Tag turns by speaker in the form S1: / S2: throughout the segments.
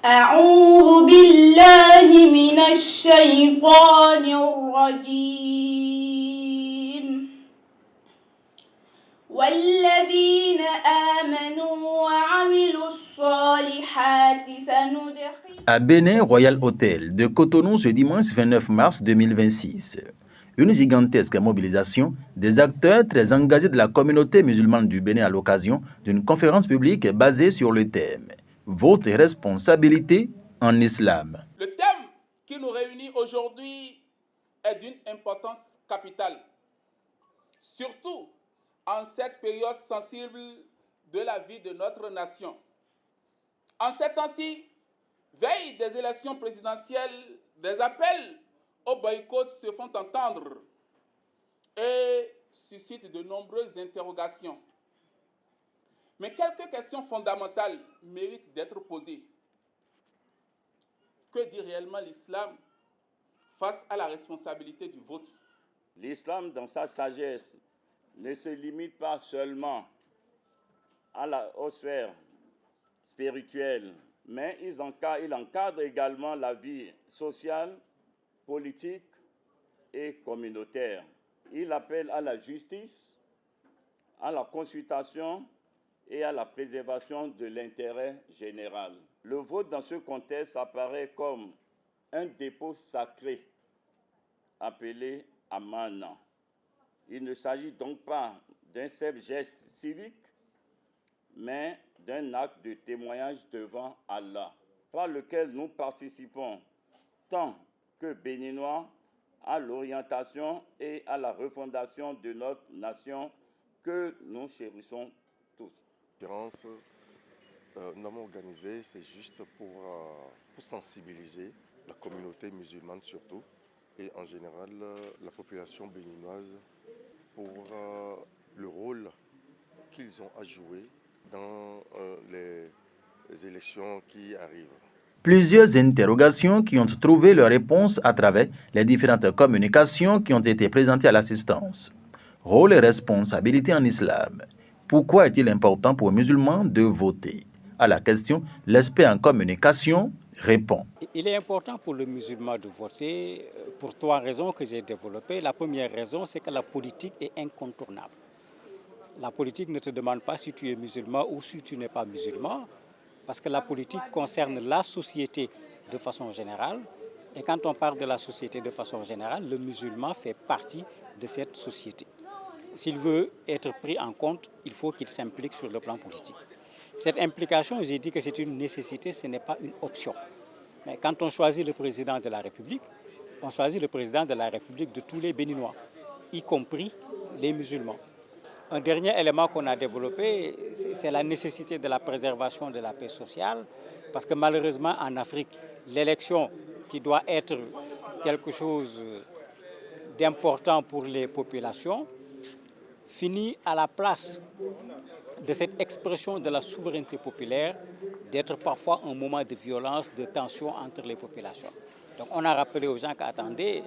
S1: أعوذ بالله من الشيطان الرجيم والذين آمنوا وعملوا الصالحات سندخل.
S2: À Bénin Royal Hotel de Cotonou ce dimanche 29 mars 2026. Une gigantesque mobilisation des acteurs très engagés de la communauté musulmane du Bénin à l'occasion d'une conférence publique basée sur le thème « Votre responsabilité en islam ».
S3: Le thème qui nous réunit aujourd'hui est d'une importance capitale, surtout en cette période sensible de la vie de notre nation. En ces temps-ci, veille des élections présidentielles, des appels au boycott se font entendre et suscitent de nombreuses interrogations. Mais quelques questions fondamentales méritent d'être posées. Que dit réellement l'islam face à la responsabilité du vote?
S4: L'islam, dans sa sagesse, ne se limite pas seulement aux sphères spirituelles, mais il encadre également la vie sociale, politique et communautaire. Il appelle à la justice, à la consultation et à la préservation de l'intérêt général. Le vote dans ce contexte apparaît comme un dépôt sacré appelé amana. Il ne s'agit donc pas d'un simple geste civique, mais d'un acte de témoignage devant Allah, par lequel nous participons tant que Béninois à l'orientation et à la refondation de notre nation que nous chérissons tous.
S5: Nous avons organisé, c'est juste pour sensibiliser la communauté musulmane surtout, et en général la population béninoise pour le rôle qu'ils ont à jouer dans les élections qui arrivent.
S2: Plusieurs interrogations qui ont trouvé leur réponse à travers les différentes communications qui ont été présentées à l'assistance. Rôle et responsabilité en islam. Pourquoi est-il important pour les musulmans de voter? À la question, l'expert en communication répond.
S6: Il est important pour le musulman de voter pour trois raisons que j'ai développées. La première raison, c'est que la politique est incontournable. La politique ne te demande pas si tu es musulman ou si tu n'es pas musulman, parce que la politique concerne la société de façon générale. Et quand on parle de la société de façon générale, le musulman fait partie de cette société. S'il veut être pris en compte, il faut qu'il s'implique sur le plan politique. Cette implication, j'ai dit que c'est une nécessité, ce n'est pas une option. Mais quand on choisit le président de la République, on choisit le président de la République de tous les Béninois, y compris les musulmans. Un dernier élément qu'on a développé, c'est la nécessité de la préservation de la paix sociale, parce que malheureusement en Afrique, l'élection qui doit être quelque chose d'important pour les populations, finit à la place de cette expression de la souveraineté populaire d'être parfois un moment de violence, de tension entre les populations. Donc on a rappelé aux gens qu'attendez,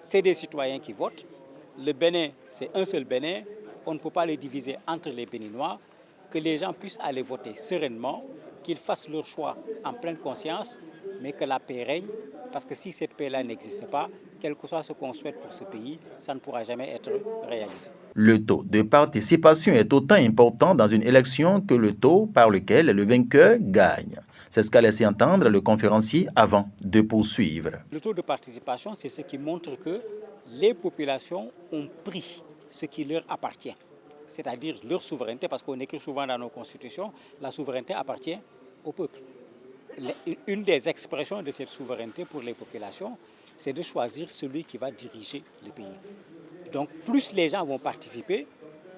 S6: c'est des citoyens qui votent. Le Bénin, c'est un seul Bénin. On ne peut pas les diviser entre les Béninois. Que les gens puissent aller voter sereinement, qu'ils fassent leur choix en pleine conscience, mais que la paix règne. Parce que si cette paix-là n'existe pas, quel que soit ce qu'on souhaite pour ce pays, ça ne pourra jamais être réalisé.
S2: Le taux de participation est autant important dans une élection que le taux par lequel le vainqueur gagne. C'est ce qu'a laissé entendre le conférencier avant de poursuivre.
S6: Le taux de participation, c'est ce qui montre que les populations ont pris ce qui leur appartient, c'est-à-dire leur souveraineté, parce qu'on écrit souvent dans nos constitutions, la souveraineté appartient au peuple. Une des expressions de cette souveraineté pour les populations, c'est de choisir celui qui va diriger le pays. Donc plus les gens vont participer,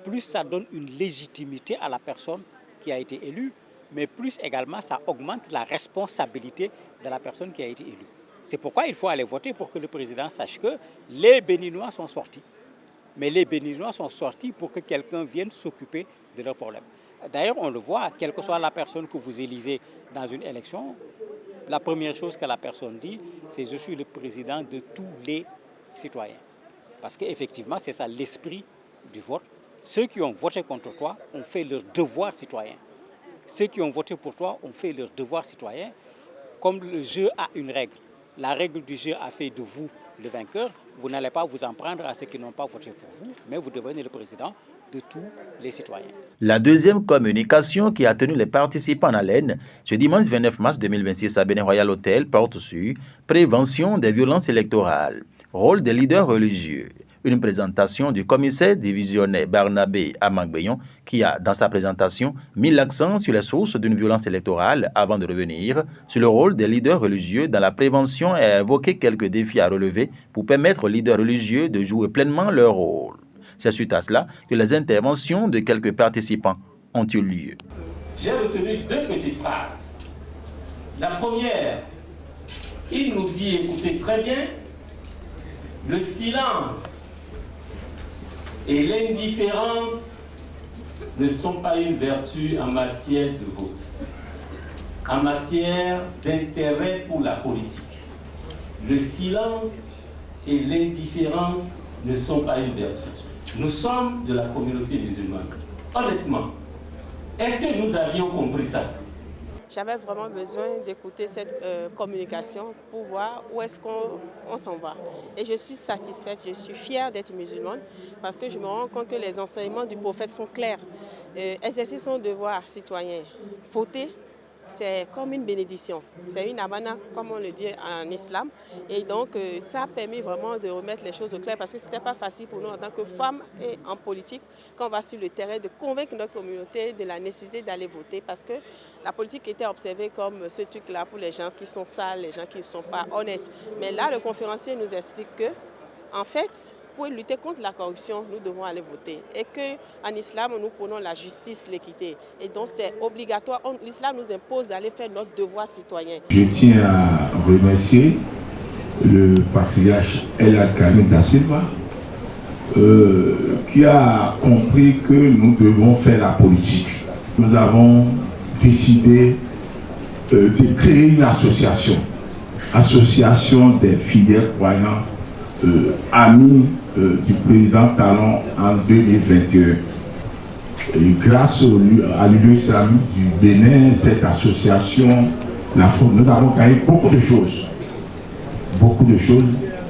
S6: plus ça donne une légitimité à la personne qui a été élue, mais plus également ça augmente la responsabilité de la personne qui a été élue. C'est pourquoi il faut aller voter pour que le président sache que les Béninois sont sortis. Mais les Béninois sont sortis pour que quelqu'un vienne s'occuper de leurs problèmes. D'ailleurs, on le voit, quelle que soit la personne que vous élisez dans une élection, la première chose que la personne dit, c'est « je suis le président de tous les citoyens ». Parce qu'effectivement, c'est ça l'esprit du vote. Ceux qui ont voté contre toi ont fait leur devoir citoyen. Ceux qui ont voté pour toi ont fait leur devoir citoyen. comme le jeu a une règle, la règle du jeu a fait de vous le vainqueur, vous n'allez pas vous en prendre à ceux qui n'ont pas voté pour vous, mais vous devenez le président de tous les citoyens.
S2: La deuxième communication qui a tenu les participants en haleine ce dimanche 29 mars 2026 à Bénin Royal Hotel porte sur prévention des violences électorales, rôle des leaders religieux. Une présentation du commissaire divisionnaire Barnabé Amangbeyon qui a, dans sa présentation, mis l'accent sur les sources d'une violence électorale avant de revenir sur le rôle des leaders religieux dans la prévention et a évoqué quelques défis à relever pour permettre aux leaders religieux de jouer pleinement leur rôle. C'est suite à cela que les interventions de quelques participants ont eu lieu.
S7: J'ai retenu deux petites phrases. La première, il nous dit, écoutez très bien, le silence et l'indifférence ne sont pas une vertu en matière de vote, en matière d'intérêt pour la politique. Le silence et l'indifférence ne sont pas une vertu. Nous sommes de la communauté musulmane. Honnêtement, est-ce que nous avions compris ça?
S8: J'avais vraiment besoin d'écouter cette communication pour voir où est-ce qu'on s'en va. Et je suis satisfaite, je suis fière d'être musulmane parce que je me rends compte que les enseignements du prophète sont clairs. Exercer son devoir citoyen, voter, c'est comme une bénédiction. C'est une amana, comme on le dit en islam. Et donc, ça a permis vraiment de remettre les choses au clair parce que ce n'était pas facile pour nous en tant que femmes et en politique, quand on va sur le terrain, de convaincre notre communauté de la nécessité d'aller voter parce que la politique était observée comme ce truc-là pour les gens qui sont sales, les gens qui ne sont pas honnêtes. Mais là, le conférencier nous explique que, en fait, pour lutter contre la corruption, nous devons aller voter. Et qu'en islam, nous prenons la justice, l'équité. Et donc, c'est obligatoire. L'islam nous impose d'aller faire notre devoir citoyen.
S9: Je tiens à remercier le patriarche El Alcani da Silva qui a compris que nous devons faire la politique. Nous avons décidé de créer une association des fidèles croyants amis du président Talon en 2021. Et grâce à l'Union islamique du Bénin, cette association, nous avons gagné beaucoup de choses.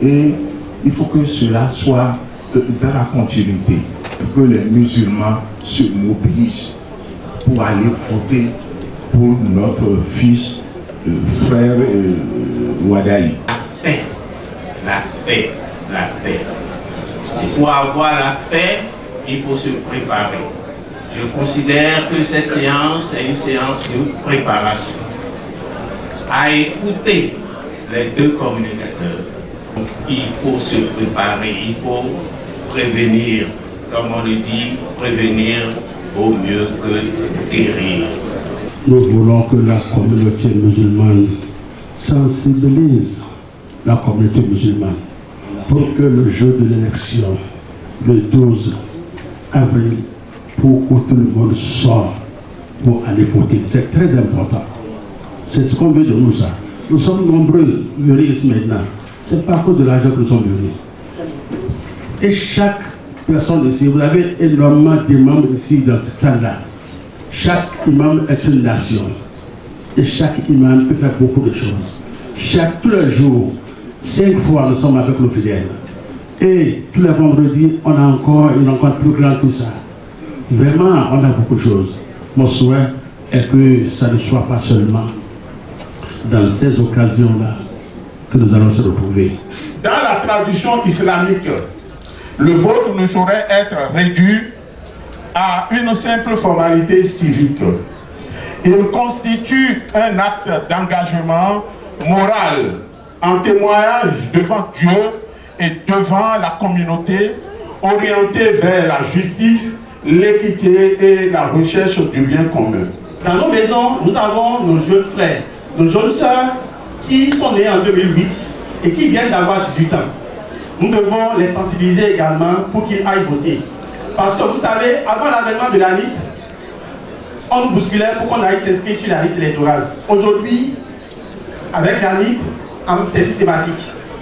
S9: Et il faut que cela soit dans la continuité, que les musulmans se mobilisent pour aller voter pour notre fils, frère Wadaï.
S10: La paix. Et pour avoir la paix, il faut se préparer. Je considère que cette séance est une séance de préparation. À écouter les deux communicateurs, il faut se préparer, il faut prévenir, comme on le dit, prévenir vaut mieux que guérir.
S9: Nous voulons que la communauté musulmane sensibilise la communauté musulmane pour que le jour de l'élection, le 12 avril, pour que tout le monde sorte pour aller voter. C'est très important. C'est ce qu'on veut de nous, ça. Nous sommes nombreux venus ici maintenant. Ce n'est pas à cause de l'argent que nous sommes venus. Et chaque personne ici, vous avez énormément d'imams ici dans cette salle-là. Chaque imam est une nation. Et chaque imam peut faire beaucoup de choses. Tous les jours, 5 fois, nous sommes avec nos fidèles. Et tous les vendredis, on a encore une rencontre plus grande que ça. Vraiment, on a beaucoup de choses. Mon souhait est que ça ne soit pas seulement dans ces occasions-là que nous allons se retrouver.
S11: Dans la tradition islamique, le vote ne saurait être réduit à une simple formalité civique. Il constitue un acte d'engagement moral en témoignage devant Dieu et devant la communauté, orienté vers la justice, l'équité et la recherche du bien commun.
S12: Dans nos maisons, nous avons nos jeunes frères, nos jeunes sœurs qui sont nés en 2008 et qui viennent d'avoir 18 ans. Nous devons les sensibiliser également pour qu'ils aillent voter. Parce que vous savez, avant l'avènement de la LIP, on nous bousculait pour qu'on aille s'inscrire sur la liste électorale. Aujourd'hui, avec la LIP, c'est systématique.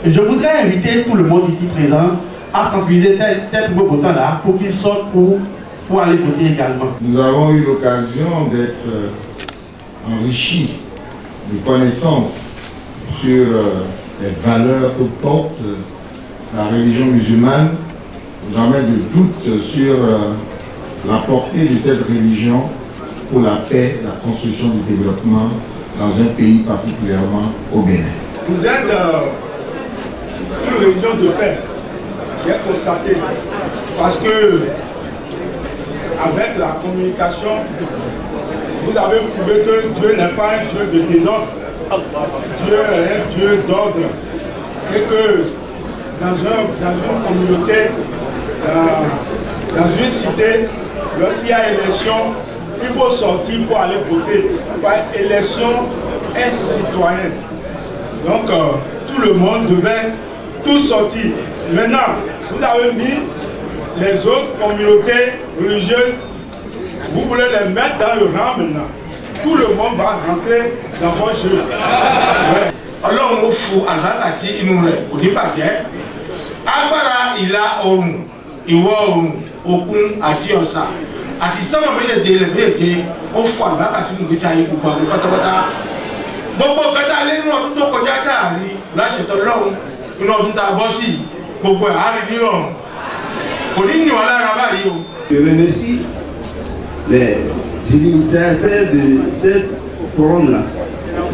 S12: Et je voudrais inviter tout le monde ici présent à sensibiliser ces nouveaux votants-là pour qu'ils sortent pour aller voter également.
S9: Nous avons eu l'occasion d'être enrichis
S13: de connaissances sur les valeurs que porte la religion musulmane, jamais de doute sur la portée de cette religion pour la paix, la construction du développement dans un pays particulièrement au Bénin.
S14: Vous êtes une religion de paix, j'ai constaté, parce que avec la communication, vous avez prouvé que Dieu n'est pas un Dieu de désordre, Dieu est un Dieu d'ordre, et que dans une communauté, dans une cité, lorsqu'il y a élection, il faut sortir pour aller voter. Élection est citoyen. Donc tout le monde devait tout sortir. Maintenant, vous avez mis les autres communautés religieuses, vous voulez les mettre dans le rang maintenant. Tout le monde va rentrer dans votre jeu.
S11: Alors on fout à la tassi inoué, au départ. Agbára ìlà oòrùn, ìwọ̀ oòrùn, òkun àti ọ̀sà àti sánmà méjèèjì ó fọ àlùbáríkà sínú ìgbésí ayé gbogbo àwọn pátápátá. Gbogbo kẹta lé nínú ọdún tó kọjá káàrí láṣetọ lọ́hùn inú ọdún tá a bọ́ sí gbogbo ẹ̀ á rí nírọ̀rùn. Kò ní ní wọn lára báyìí o.
S15: Je remercie les utilisateurs de cette forum-là.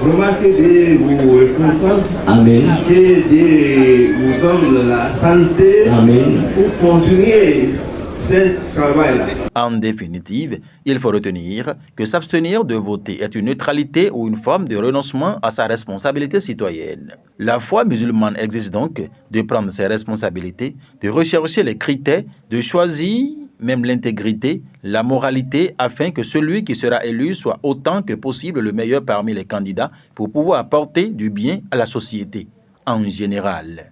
S15: Vraiment que Dieu vous récompense. Amen. Que Dieu vous donne la santé. Amen. Pour continuer ce travail-là.
S2: En définitive, il faut retenir que s'abstenir de voter est une neutralité ou une forme de renoncement à sa responsabilité citoyenne. La foi musulmane exige donc de prendre ses responsabilités, de rechercher les critères, de choisir même l'intégrité, la moralité, afin que celui qui sera élu soit autant que possible le meilleur parmi les candidats pour pouvoir apporter du bien à la société en général.